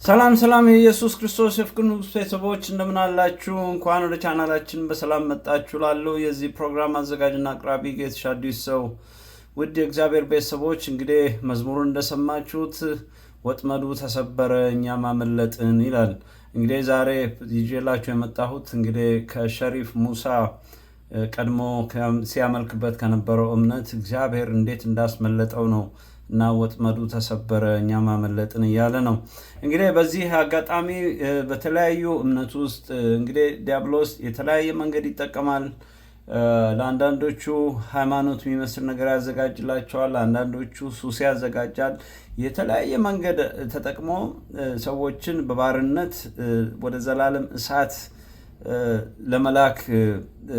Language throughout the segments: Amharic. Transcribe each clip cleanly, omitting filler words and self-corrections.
ሰላም የኢየሱስ ክርስቶስ የፍቅር ቤተሰቦች እንደምን አላችሁ? እንኳን ወደ ቻናላችን በሰላም መጣችሁ። ላለው የዚህ ፕሮግራም አዘጋጅና አቅራቢ ጌትሽ አዲስ ሰው። ውድ የእግዚአብሔር ቤተሰቦች እንግዲህ መዝሙሩን እንደሰማችሁት ወጥመዱ ተሰበረ እኛም አመለጥን ይላል። እንግዲህ ዛሬ ይዤላችሁ የመጣሁት እንግዲህ ከሸሪፍ ሙሳ ቀድሞ ሲያመልክበት ከነበረው እምነት እግዚአብሔር እንዴት እንዳስመለጠው ነው እና ወጥመዱ ተሰበረ እኛም አመለጥን እያለ ነው። እንግዲህ በዚህ አጋጣሚ በተለያዩ እምነት ውስጥ እንግዲህ ዲያብሎስ የተለያየ መንገድ ይጠቀማል። ለአንዳንዶቹ ሃይማኖት የሚመስል ነገር ያዘጋጅላቸዋል፣ አንዳንዶቹ ሱስ ያዘጋጃል። የተለያየ መንገድ ተጠቅሞ ሰዎችን በባርነት ወደ ዘላለም እሳት ለመላክ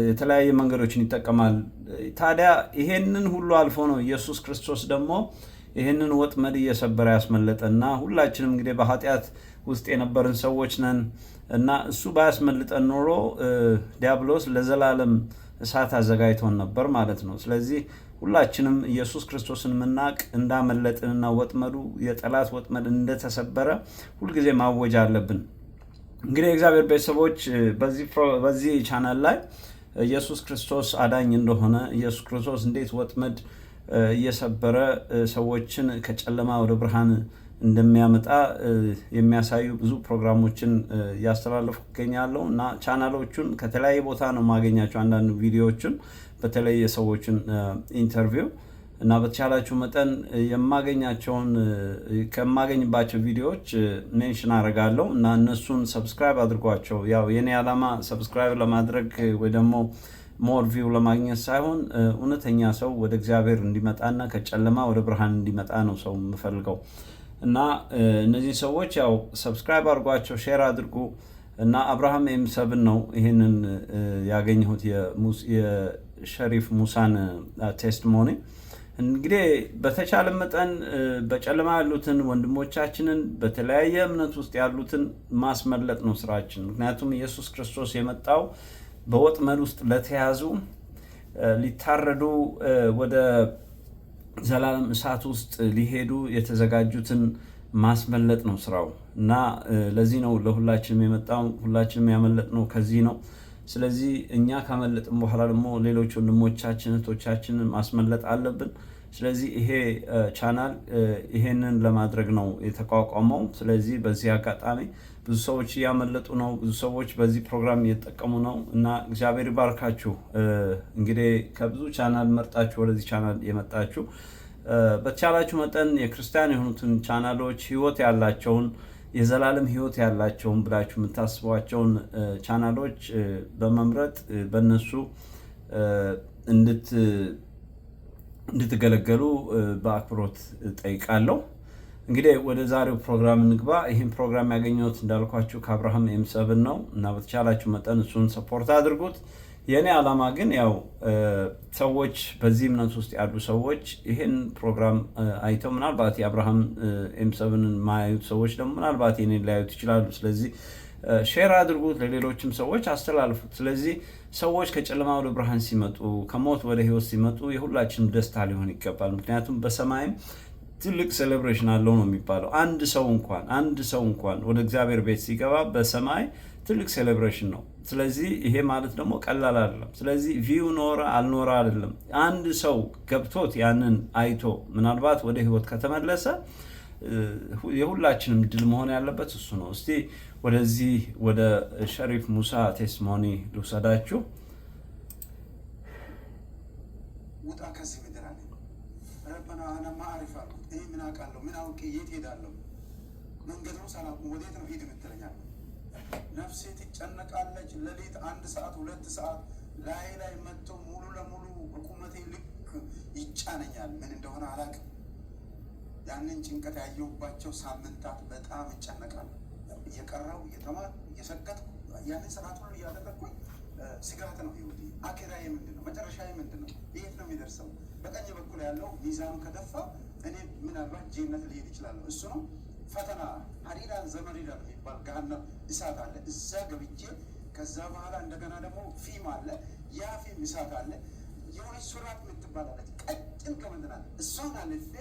የተለያየ መንገዶችን ይጠቀማል። ታዲያ ይሄንን ሁሉ አልፎ ነው ኢየሱስ ክርስቶስ ደግሞ ይህንን ወጥመድ እየሰበረ ያስመለጠና ሁላችንም እንግዲህ በኃጢአት ውስጥ የነበርን ሰዎች ነን እና እሱ ባያስመልጠን ኖሮ ዲያብሎስ ለዘላለም እሳት አዘጋጅቶን ነበር ማለት ነው። ስለዚህ ሁላችንም ኢየሱስ ክርስቶስን ምናቅ እንዳመለጥንና ወጥመዱ የጠላት ወጥመድ እንደተሰበረ ሁልጊዜ ማወጅ አለብን። እንግዲህ የእግዚአብሔር ቤተሰቦች በዚህ ቻናል ላይ ኢየሱስ ክርስቶስ አዳኝ እንደሆነ ኢየሱስ ክርስቶስ እንዴት ወጥመድ እየሰበረ ሰዎችን ከጨለማ ወደ ብርሃን እንደሚያመጣ የሚያሳዩ ብዙ ፕሮግራሞችን እያስተላለፉ እገኛለሁ እና ቻናሎቹን ከተለያየ ቦታ ነው ማገኛቸው። አንዳንድ ቪዲዮዎችን በተለይ የሰዎችን ኢንተርቪው እና በተቻላችሁ መጠን ከማገኝባቸው ቪዲዮዎች ሜንሽን አደርጋለሁ እና እነሱን ሰብስክራይብ አድርጓቸው። ያው የኔ ዓላማ ሰብስክራይብ ለማድረግ ወይ ደግሞ ሞር ቪው ለማግኘት ሳይሆን እውነተኛ ሰው ወደ እግዚአብሔር እንዲመጣና ከጨለማ ወደ ብርሃን እንዲመጣ ነው ሰው የምፈልገው እና እነዚህ ሰዎች ያው ሰብስክራይብ አድርጓቸው፣ ሼር አድርጉ እና አብርሃም ኤም7 ነው ይሄንን ያገኘሁት የሸሪፍ ሙሳን ቴስቲሞኒ። እንግዲህ በተቻለ መጠን በጨለማ ያሉትን ወንድሞቻችንን በተለያየ እምነት ውስጥ ያሉትን ማስመለጥ ነው ስራችን። ምክንያቱም ኢየሱስ ክርስቶስ የመጣው በወጥመድ ውስጥ ለተያዙ ሊታረዱ ወደ ዘላለም እሳት ውስጥ ሊሄዱ የተዘጋጁትን ማስመለጥ ነው ስራው እና ለዚህ ነው ለሁላችንም የመጣው። ሁላችንም ያመለጥነው ከዚህ ነው። ስለዚህ እኛ ካመለጥን በኋላ ደግሞ ሌሎች ወንድሞቻችን እህቶቻችንን ማስመለጥ አለብን። ስለዚህ ይሄ ቻናል ይሄንን ለማድረግ ነው የተቋቋመው። ስለዚህ በዚህ አጋጣሚ ብዙ ሰዎች እያመለጡ ነው፣ ብዙ ሰዎች በዚህ ፕሮግራም እየተጠቀሙ ነው እና እግዚአብሔር ይባርካችሁ። እንግዲህ ከብዙ ቻናል መርጣችሁ ወደዚህ ቻናል የመጣችሁ በተቻላችሁ መጠን የክርስቲያን የሆኑትን ቻናሎች ህይወት ያላቸውን የዘላለም ህይወት ያላቸውን ብላችሁ የምታስቧቸውን ቻናሎች በመምረጥ በእነሱ እንድትገለገሉ በአክብሮት ጠይቃለሁ። እንግዲህ ወደ ዛሬው ፕሮግራም እንግባ። ይህን ፕሮግራም ያገኘሁት እንዳልኳችሁ ከአብርሃም ኤም7 ነው እና በተቻላችሁ መጠን እሱን ሰፖርት አድርጉት። የእኔ ዓላማ ግን ያው ሰዎች በዚህ እምነት ውስጥ ያሉ ሰዎች ይህን ፕሮግራም አይተው ምናልባት የአብርሃም ኤም7ን ማያዩት ሰዎች ደግሞ ምናልባት የኔን ሊያዩት ይችላሉ። ስለዚህ ሼር አድርጉት፣ ለሌሎችም ሰዎች አስተላልፉት። ስለዚህ ሰዎች ከጨለማ ወደ ብርሃን ሲመጡ፣ ከሞት ወደ ህይወት ሲመጡ የሁላችንም ደስታ ሊሆን ይገባል። ምክንያቱም በሰማይም ትልቅ ሴሌብሬሽን አለው ነው የሚባለው። አንድ ሰው እንኳን ወደ እግዚአብሔር ቤት ሲገባ በሰማይ ትልቅ ሴሌብሬሽን ነው። ስለዚህ ይሄ ማለት ደግሞ ቀላል አይደለም። ስለዚህ ቪው ኖረ አልኖረ አይደለም። አንድ ሰው ገብቶት ያንን አይቶ ምናልባት ወደ ህይወት ከተመለሰ የሁላችንም ድል መሆን ያለበት እሱ ነው። እስቲ ወደዚህ ወደ ሸሪፍ ሙሳ ቴስቲሞኒ ልውሰዳችሁ። ውጣ ከዚህ ምድር አለ ረበና አና ማዕሪፍ አልኩት። ይህ ምን አውቃለሁ? ምን አውቄ የት ሄዳለሁ? መንገድ ነው ሳላውቅ ወዴት ነው ሂድ የምትለኛል? ነፍሴ ትጨነቃለች። ሌሊት 1 ሰዓት 2 ሰዓት ላይ መጥቶ ሙሉ ለሙሉ ቁመቴ ልክ ይጫነኛል። ምን እንደሆነ አላውቅም። ያንን ጭንቀት ያየሁባቸው ሳምንታት በጣም እጨነቃለሁ። እየቀራው እየተማርኩ እየሰገድኩ ያንን ስርዓት ሁሉ እያደረግኩኝ ስጋት ነው ህይወቴ። አኬራዬ ምንድን ነው? መጨረሻዬ ምንድን ነው? የት ነው የሚደርሰው? በቀኝ በኩል ያለው ሚዛኑ ከደፋ እኔ ምናልባት ጄነት ሊሄድ ይችላለሁ። እሱ ነው ፈተና። ሀዲዳን ዘመሪዳ የሚባል ገሃነም እሳት አለ። እዛ ገብቼ ከዛ በኋላ እንደገና ደግሞ ፊም አለ። ያ ፊም እሳት አለ። የሆነች ሱራት የምትባላለች ቀጭን ገመድ ናት። እሷን አልፌ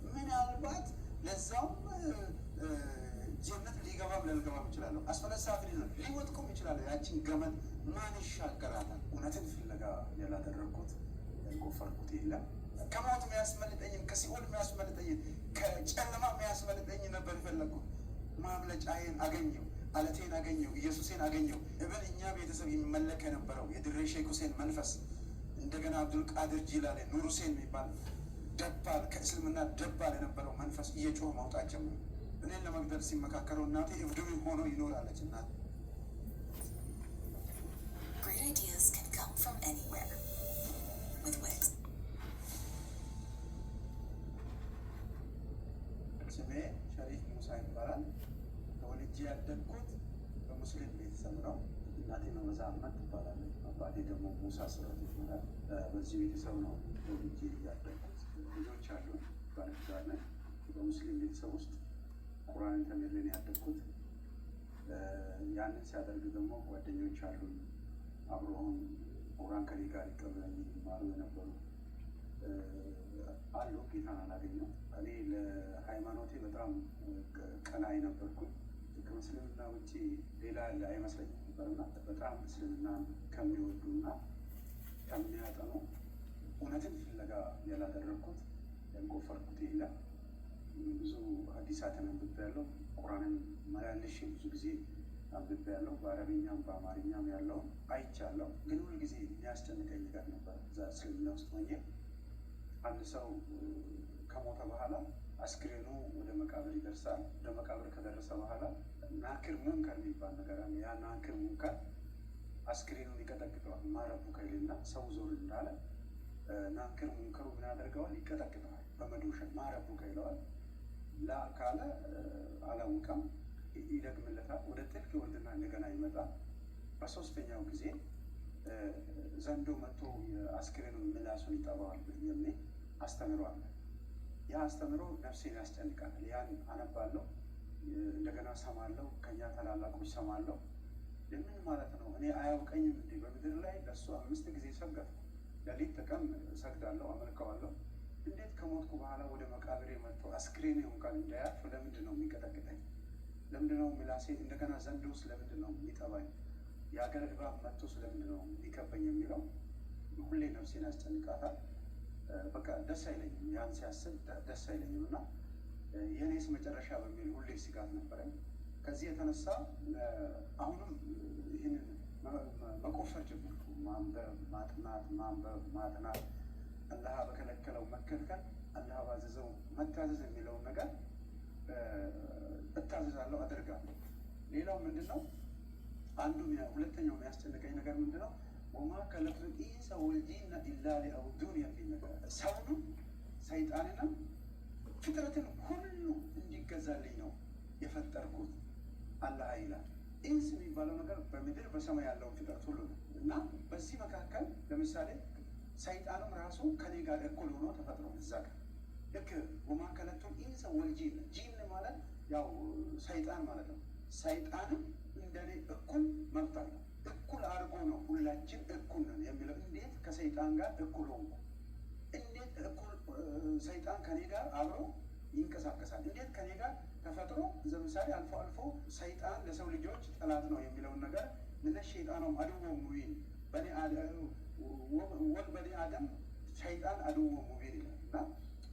ምናልባት ለዛውም ጀነት ሊገባም ላልገባም ይችላለሁ። አስፈለሳፊ ሊወጥቁም ይችላለሁ። ያችን ገመድ ማን ይሻገራታል? እውነትን ፍለጋ ያላደረግኩት ያልቆፈርኩት የለም። ከሞት የሚያስመልጠኝን፣ ከሲኦል የሚያስመልጠኝን፣ ከጨለማ የሚያስመልጠኝን ነበር የፈለግኩት። ማምለጫዬን አገኘው፣ አለቴን አገኘው፣ ኢየሱሴን አገኘው። እብን እኛ ቤተሰብ ይመለክ የነበረው የድሬ ሼክ ሁሴን መንፈስ እንደገና አብዱል ቃድር ጂላሌ፣ ኑር ሁሴን የሚባል ደባል ከእስልምና ደባል የነበረው መንፈስ እየጮህ ማውጣት ጀመረ። እኔን ለመግደል ሲመካከረው እናቴ እብድም ሆኖ ይኖራለች። እናቴ ስሜ ሸሪፍ ሙሳ ይባላል። ተወልጄ ያደግኩት በሙስሊም ቤተሰብ ነው። እናቴ መመዛ አህመድ ትባላለች። አባቴ ደግሞ ሙሳ ስራት ይባላል። በዚህ ቤተሰብ ነው ተወልጄ ያደግኩት። ልጆች አሉ። ባለትዳር ነኝ። በሙስሊም ቤተሰብ ውስጥ ቁርአንን ተምሬን ያደግኩት። ያንን ሲያደርግ ደግሞ ጓደኞች አሉ አብረውን ቁርአን ከኔ ጋር ይቀበሉ ይማሩ የነበሩ አሉ። ጌታን አላገኘው። እኔ ለሃይማኖቴ በጣም ቀናኢ ነበርኩኝ። ከእስልምና ውጭ ሌላ ያለ አይመስለኝም ነበርና በጣም እስልምና ከሚወዱና ከሚያጠኑ እውነትን ፍለጋ ያላደረግኩት ያልቆፈርኩት የለም። ብዙ ሐዲሳትን አንብቤያለሁ። ቁርአንን መላልሼ ብዙ ጊዜ አንብቤያለሁ። በአረብኛም በአማርኛም ያለውን አይቻለሁ። ግን ሁል ጊዜ የሚያስጨንቀኝ ነገር ነበር። እዛ እስልምና ውስጥ ሆኜ አንድ ሰው ከሞተ በኋላ አስክሬኑ ወደ መቃብር ይደርሳል። ወደ መቃብር ከደረሰ በኋላ ናክር ሙንከር የሚባል ነገር አለ። ያ ናክር ሙንከር አስክሬኑን ይቀጠቅጠዋል። ማረቡ ከይልና ሰው ዞር እንዳለ ናክር ሙንከሩ ምን ያደርገዋል? ይቀጠቅጠዋል በመዶሻ ማረቡ ከይለዋል። ላ ካለ አላውቅም፣ ይደግምለታል። ወደ ጥልቅ ወርድና እንደገና ይመጣል። በሶስተኛው ጊዜ ዘንዶ መጥቶ የአስክሬኑን ምላሱን ይጠባዋል የሚል አስተምሮ አለ። ያ አስተምሮ ነፍሴን ያስጨንቃል። ያን አነባለሁ፣ እንደገና ሰማለሁ፣ ከኛ ታላላቆች ሰማለሁ። ምን ማለት ነው? እኔ አያውቀኝም እንዴ? በምድር ላይ ለእሱ 5 ጊዜ ሰገድኩ። ሌሊት ተቀን ሰግዳለሁ፣ አመልከዋለሁ። እንዴት ከሞትኩ በኋላ ወደ መቃብሬ መጥቶ አስክሬን እንኳን እንዳያርፍ ለምንድን ነው የሚቀጠቅጠኝ? ለምንድን ነው ምላሴ? እንደገና ዘንዶስ ለምንድን ነው የሚጠባኝ? የሀገር እባብ መጥቶ ስለምንድን ነው የሚከበኝ የሚለው ሁሌ ነፍሴን ያስጨንቃታል። በቃ ደስ አይለኝም። ያን ሲያስብ ደስ አይለኝም እና የእኔስ መጨረሻ በሚል ሁሌ ስጋት ነበረኝ። ከዚህ የተነሳ አሁንም ይህንን መቆፈር ጀመርኩ። ማንበብ፣ ማጥናት፣ ማንበብ፣ ማጥናት፣ አላህ በከለከለው መከልከል፣ አላህ ባዘዘው መታዘዝ የሚለውን ነገር እታዘዛለሁ፣ አደርጋለሁ። ሌላው ምንድን ነው? አንዱ ሁለተኛው የሚያስጨንቀኝ ነገር ምንድን ነው? ወማ ከለቅቱል ኢንሰ ወልጂነ ኢላ ሊያዕቡዱን የሚል ነገር ሰውንም ሰይጣንንም ፍጥረትን ሁሉ እንዲገዛልኝ ነው የፈጠርኩት አላህ ይላል። ኢንስ የሚባለው ነገር በምድር በሰማይ ያለውን ፍጥረት ሁሉ ነው እና በዚህ መካከል ለምሳሌ ሰይጣንም ራሱ ከኔ ጋር እኩል ሆኖ ተፈጥሮ እዛ ጋር ልክ ወማ ከለቅቱል ኢንሰ ወልጂነ ጂን ማለት ያው ሰይጣን ማለት ነው። ሰይጣንም እንደኔ እኩል መብት አለው። እኩል አድርጎ ነው ሁላችን እኩል ነን የሚለው። እንዴት ከሰይጣን ጋር እኩል ሆንኩ? እንዴት እኩል ሰይጣን ከኔ ጋር አብሮ ይንቀሳቀሳል? እንዴት ከኔ ጋር ተፈጥሮ ለምሳሌ አልፎ አልፎ ሰይጣን ለሰው ልጆች ጠላት ነው የሚለውን ነገር ምን ሸይጣንም አድዎ ሙቢን በኔ አደም ሸይጣን አድዎ ሙቢን ይላል እና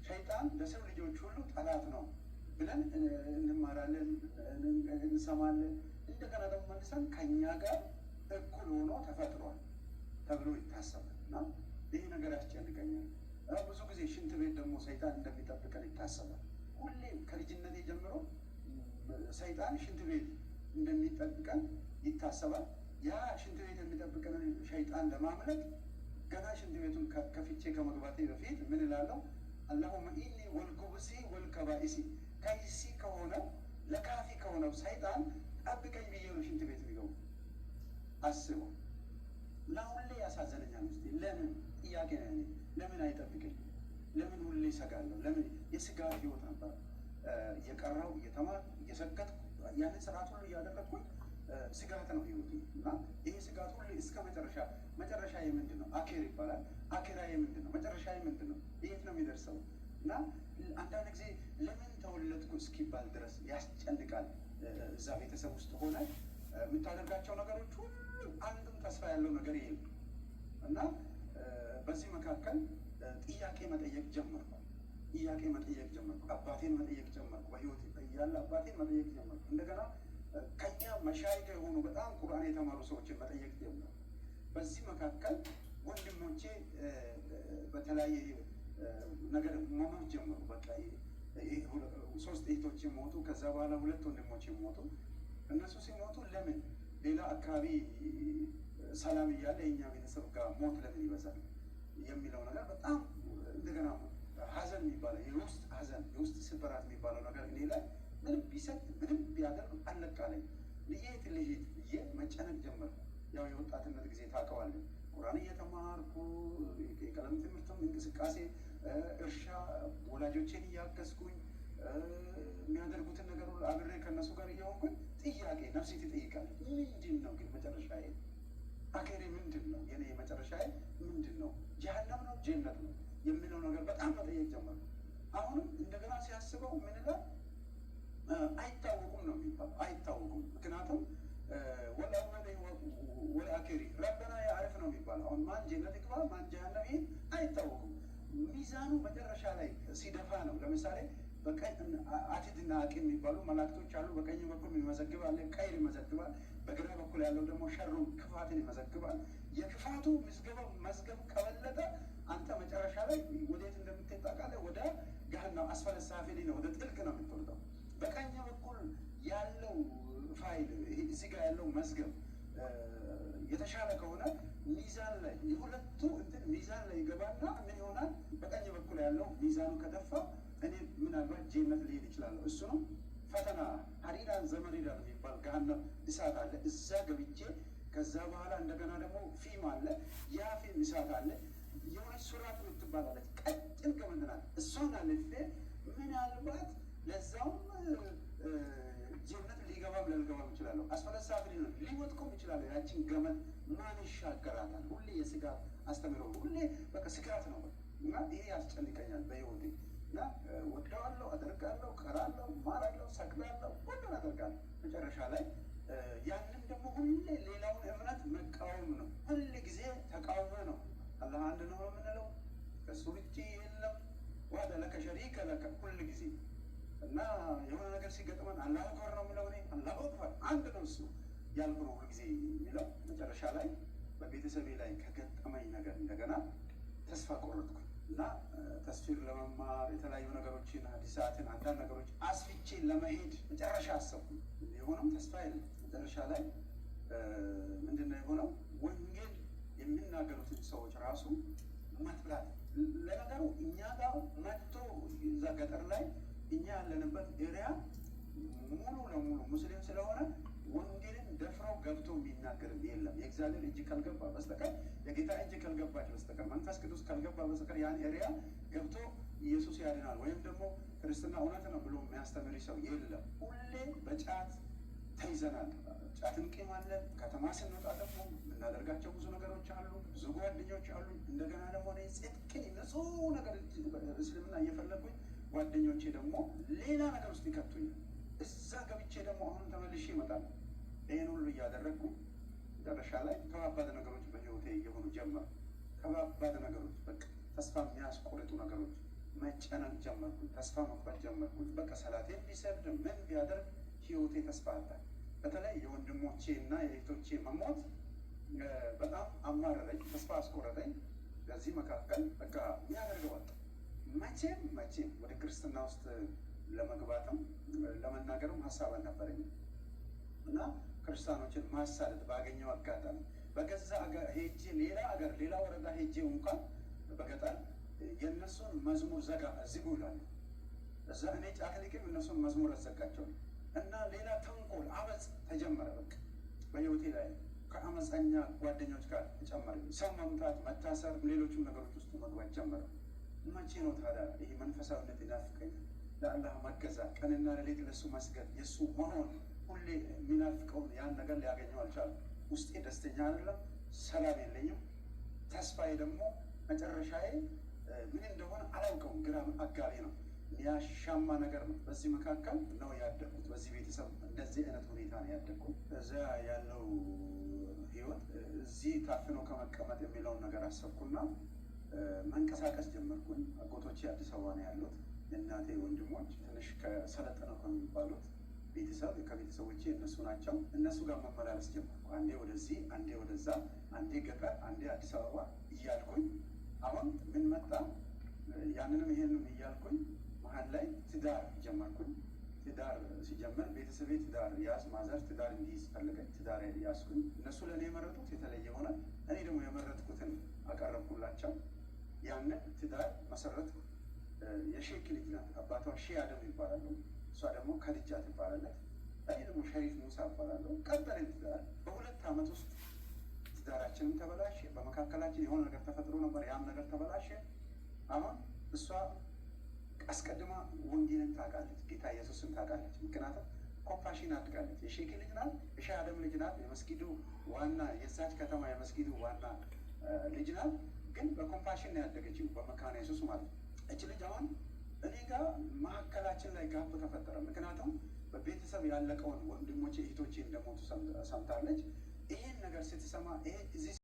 ሸይጣን ለሰው ልጆች ሁሉ ጠላት ነው ብለን እንማራለን፣ እንሰማለን። እንደገና ደግሞ መልሰን ከኛ ጋር እኩል ሆኖ ተፈጥሯል ተብሎ ይታሰባል እና ይህ ነገር ያስጨንቀኛል። ብዙ ጊዜ ሽንት ቤት ደግሞ ሰይጣን እንደሚጠብቀን ይታሰባል። ሁሌም ከልጅነቴ ጀምሮ ሰይጣን ሽንት ቤት እንደሚጠብቀን ይታሰባል። ያ ሽንት ቤት የሚጠብቀንን ሸይጣን ለማምለጥ ገና ሽንት ቤቱን ከፍቼ ከመግባቴ በፊት ምን እላለሁ? አላሁመ ኢኒ ወልኩብሲ ወልከባኢሲ ከይሲ ከሆነው ለካፊ ከሆነው ሰይጣን ጠብቀኝ ብዬ ነው ሽንት ቤት የሚገቡ። አስበው እና ሁሌ ያሳዘነኛል ውስጤ። ለምን ጥያቄ ነው። ለምን አይጠብቀኝ? ለምን ሁሌ ይሰጋለሁ? ለምን የስጋት ህይወት ነበር እየቀራው እየተማርኩ እየሰገጥኩ ያንን ስርዓት ሁሉ እያደረግኩኝ ስጋት ነው ህይወት እና ይሄ ስጋት ሁሉ እስከ መጨረሻ ምንድን ነው? አኬር ይባላል። አኬራ ምንድን ነው? መጨረሻ ምንድን ነው? የት ነው የሚደርሰው? እና አንዳንድ ጊዜ ለምን ተወለድኩ እስኪባል ድረስ ያስጨንቃል። እዛ ቤተሰብ ውስጥ ሆነ የምታደርጋቸው ነገሮች ሁሉ አንድም ተስፋ ያለው ነገር የለም እና በዚህ መካከል ጥያቄ መጠየቅ ጀመርኩ። አባቴን መጠየቅ ጀመርኩ። በህይወት እያለ አባቴን መጠየቅ ጀመርኩ። እንደገና ከኛ መሻይክ የሆኑ በጣም ቁርአን የተማሩ ሰዎችን መጠየቅ ጀመርኩ። በዚህ መካከል ወንድሞቼ በተለያየ ነገር መሞት ጀመሩ። በቃ 3 እህቶች ሞቱ። ከዛ በኋላ 2 ወንድሞች ሞቱ። እነሱ ሲሞቱ ለምን ሌላ አካባቢ ሰላም እያለ የእኛ ቤተሰብ ጋር ሞት ለምን ይበዛል የሚለው ነገር በጣም እንደገና ሀዘን የሚባለው የውስጥ ሀዘን የውስጥ ስብራት የሚባለው ነገር እኔ ላይ ምንም ቢሰጥ ምንም ቢያደርግ አለቃለኝ። ልየት ብዬ መጨነቅ ጀመርኩ። ያው የወጣትነት ጊዜ ታውቀዋለህ። ቁርአን እየተማርኩ የቀለም ትምህርትም እንቅስቃሴ እርሻ ወላጆቼን እያገዝኩኝ የሚያደርጉትን ነገር ሁሉ አብሬ ከእነሱ ጋር እየሆንኩኝ ጥያቄ ነፍሴ ትጠይቃለች። ምንድን ነው ግን መጨረሻዬ? አገሬ ምንድን ነው? የኔ መጨረሻዬ ምንድን ነው? ጀሀነም ነው ጀነት ነው የሚለው ነገር በጣም መጠየቅ ጀመርኩ። አሁንም እንደገና ሲያስበው ምን ይላል? አይታወቁም ነው የሚባለው። አይታወቁም ምክንያቱም ወልአወሊ ወልአኺሪ ረበና ያዕሪፍ ነው የሚባለው። አሁን ማን ጀነት ይግባ ማን ጀሀነም ይሄድ አይታወቁም። ሚዛኑ መጨረሻ ላይ ሲደፋ ነው። ለምሳሌ በቀኝ አቲድና አቂ የሚባሉ መላእክቶች አሉ። በቀኝ በኩል ይመዘግባል፣ ቀይር ይመዘግባል። በግራ በኩል ያለው ደግሞ ሸሩን ክፋትን ይመዘግባል። የክፋቱ መዝገብ ከበለጠ አንተ መጨረሻ ላይ ወዴት እንደምትሄድ ታውቃለህ? ወደ ገሃነም አስፈለ ሳፊሊን ወደ ጥልቅ ነው የምትወርደው። በቀኝ በኩል ያለው ፋይል እዚህ ጋር ያለው መዝገብ የተሻለ ከሆነ ሚዛን ላይ የሁለቱ እንትን ሚዛን ላይ ይገባና ምን ይሆናል? በቀኝ በኩል ያለው ሚዛኑ ከደፋ እኔ ምናልባት ጀነት ሊሄድ ይችላለሁ። እሱንም ፈተና ሀሪራን ዘመሪዳን የሚባል ገሃነም እሳት አለ። እዛ ገብቼ ከዛ በኋላ እንደገና ደግሞ ፊም አለ። ያ ፊም እሳት አለ። የሆነች ሱራት የምትባላለች ቀጭን ገመድ ናት። እሷን አልፌ ምናልባት ለዛውም ጀነት ሊገባም ላልገባም ይችላለሁ። አስፈለሳፊ ነው ሊወጥቁም ይችላለሁ። ያችን ገመድ ማን ይሻገራታል? ሁሌ የስጋት አስተምሮ ሁሌ በቃ ስጋት ነው እና ይሄ ያስጨንቀኛል በህይወቴ እና ወደዋለሁ፣ አደርጋለሁ፣ ቀራለሁ፣ ማራለሁ፣ ሰግዳለሁ፣ ሁሉን አደርጋለሁ። መጨረሻ ላይ ያንን ደግሞ ሁሌ ሌላውን እምነት መቃወም ነው። ሁል ጊዜ ተቃውሞ ነው። አላህ አንድ ነው የምንለው ከሱ ውጭ የለም። ዋደ ለከ ሸሪከ ለከ ሁል ጊዜ እና የሆነ ነገር ሲገጥመን አላሁ አክበር ነው የምለው እኔ። አላሁ አክበር አንድ ነው እሱ ያልኩ ነው ሁል ጊዜ የሚለው። መጨረሻ ላይ በቤተሰቤ ላይ ከገጠመኝ ነገር እንደገና ተስፋ ቆረጥኩ እና ተስፊር ለመማር የተለያዩ ነገሮችን ሐዲሳትን አንዳንድ ነገሮች አስፍቼ ለመሄድ መጨረሻ አሰብኩ። የሆነም ተስፋ የለም። መጨረሻ ላይ ምንድነው የሆነው? ወንጌል የሚናገሩትን ሰዎች ራሱ መጥላት። ለነገሩ እኛ ጋር መጥቶ እዛ ገጠር ላይ እኛ ያለንበት ኤሪያ ሙሉ ለሙሉ ሙስሊም ስለሆነ ወንጌልን ደፍረው ገብቶ የሚናገርም የለም። የእግዚአብሔር እጅ ካልገባ በስተቀር የጌታ እጅ ካልገባች በስተቀር መንፈስ ቅዱስ ካልገባ በስተቀር ያን ኤሪያ ገብቶ ኢየሱስ ያድናል ወይም ደግሞ ክርስትና እውነት ነው ብሎ የሚያስተምር ሰው የለም። ሁሌ በጫት ተይዘናል። ጫት እንቅማለን። ከተማ ስንወጣ ደግሞ የምናደርጋቸው ብዙ ነገሮች አሉ። ብዙ ጓደኞች አሉ። እንደገና ደግሞ ጽድቅን ንጹህ ነገር እስልምና እየፈለጉኝ ጓደኞቼ ደግሞ ሌላ ነገር ውስጥ ይከቱኛል። እዛ ገብቼ ደግሞ አሁን ተመልሼ ይመጣል። ይህን ሁሉ እያደረግኩ መጨረሻ ላይ ከባባድ ነገሮች በህይወቴ እየሆኑ ጀመሩ። ከባባድ ነገሮች በቃ ተስፋ የሚያስቆርጡ ነገሮች መጨነቅ ጀመርኩ። ተስፋ መቁረጥ ጀመርኩ። በቃ ሰላቴን ቢሰግድ ምን ቢያደርግ ህይወቴ ተስፋ አጣ። በተለይ የወንድሞቼ እና የእህቶቼ መሞት በጣም አማረረኝ፣ ተስፋ አስቆረጠኝ። በዚህ መካከል በቃ የሚያደርገዋል መቼም ወደ ክርስትና ውስጥ ለመግባትም ለመናገርም ሀሳብ አልነበረኝም እና ክርስቲያኖችን ማሳደድ ባገኘው አጋጣሚ በገዛ ሄጄ ሌላ ወረዳ ሄጄ እንኳን በገጠር የእነሱን መዝሙር ዝጉ ይላሉ። እዛ እኔ ጫክሊቅም እነሱን መዝሙር አዘጋቸው እና ሌላ ተንኮል አመፅ ተጀመረ። በቃ በህይወቴ ላይ ከአመፀኛ ጓደኞች ጋር ተጨመረ። ሰው መምታት፣ መታሰር፣ ሌሎችም ነገሮች ውስጥ መግባት ጀመረ። መቼ ነው ታዲያ ይሄ መንፈሳዊነት ይናፍቀኛል? ለአላህ መገዛት፣ ቀንና ሌሊት ለሱ መስገድ፣ የእሱ መሆን ሁሌ የሚናፍቀውን ያን ነገር ሊያገኘው አልቻለም። ውስጤ ደስተኛ አይደለም፣ ሰላም የለኝም። ተስፋዬ ደግሞ መጨረሻዬ ምን እንደሆነ አላውቀውም፣ ግራ አጋቢ ነው። ያሻማ ነገር ነው። በዚህ መካከል ነው ያደግኩት። በዚህ ቤተሰብ እንደዚህ አይነት ሁኔታ ነው ያደግኩት። እዚያ ያለው ህይወት እዚህ ታፍኖ ከመቀመጥ የሚለውን ነገር አሰብኩና መንቀሳቀስ ጀመርኩኝ። አጎቶቼ አዲስ አበባ ነው ያሉት። እናቴ ወንድሞች ትንሽ ከሰለጠነው ከሚባሉት ቤተሰብ ከቤተሰቦቼ እነሱ ናቸው። እነሱ ጋር መመላለስ ጀመርኩ። አንዴ ወደዚህ፣ አንዴ ወደዛ፣ አንዴ ገጠር፣ አንዴ አዲስ አበባ እያልኩኝ አሁን ምን መጣ? ያንንም ይሄንም እያልኩኝ መሀል ላይ ትዳር ጀመርኩኝ። ትዳር ሲጀምር ቤተሰቤ ትዳር ያዝ፣ ማዘር ትዳር እንዲይዝ ፈለገች። ትዳር ያዝኩኝ። እነሱ ለእኔ የመረጡት የተለየ ሆነ። እኔ ደግሞ የመረጥኩትን አቀረብኩላቸው። ያንን ትዳር መሰረትኩ። የሼክ ልጅ ናት። አባቷ ሼህ አደም ይባላሉ። እሷ ደግሞ ከድጃ ትባላለች። እኔ ደግሞ ሸሪፍ ሙሳ እባላለሁ። ቀጠልን ትዳር። በ2 ዓመት ውስጥ ትዳራችንም ተበላሸ። በመካከላችን የሆነ ነገር ተፈጥሮ ነበር። ያም ነገር ተበላሸ። አሁን እሷ አስቀድማ ወንጌልን ታውቃለች፣ ጌታ ኢየሱስን ታውቃለች። ምክንያቱም ኮምፓሽን አድጋለች። የሼክ ልጅ ናት፣ የሼህ አደም ልጅ ናት። የመስጊዱ ዋና የዛች ከተማ የመስጊዱ ዋና ልጅ ናት። ግን በኮምፓሽን ያደገችው በመካነ ኢየሱስ ማለት ነው። እች ልጅ አሁን እኔ ጋር መካከላችን ላይ ጋፕ ተፈጠረ። ምክንያቱም በቤተሰብ ያለቀውን ወንድሞቼ እህቶቼ እንደሞቱ ሰምታለች። ይሄን ነገር ስትሰማ ይሄ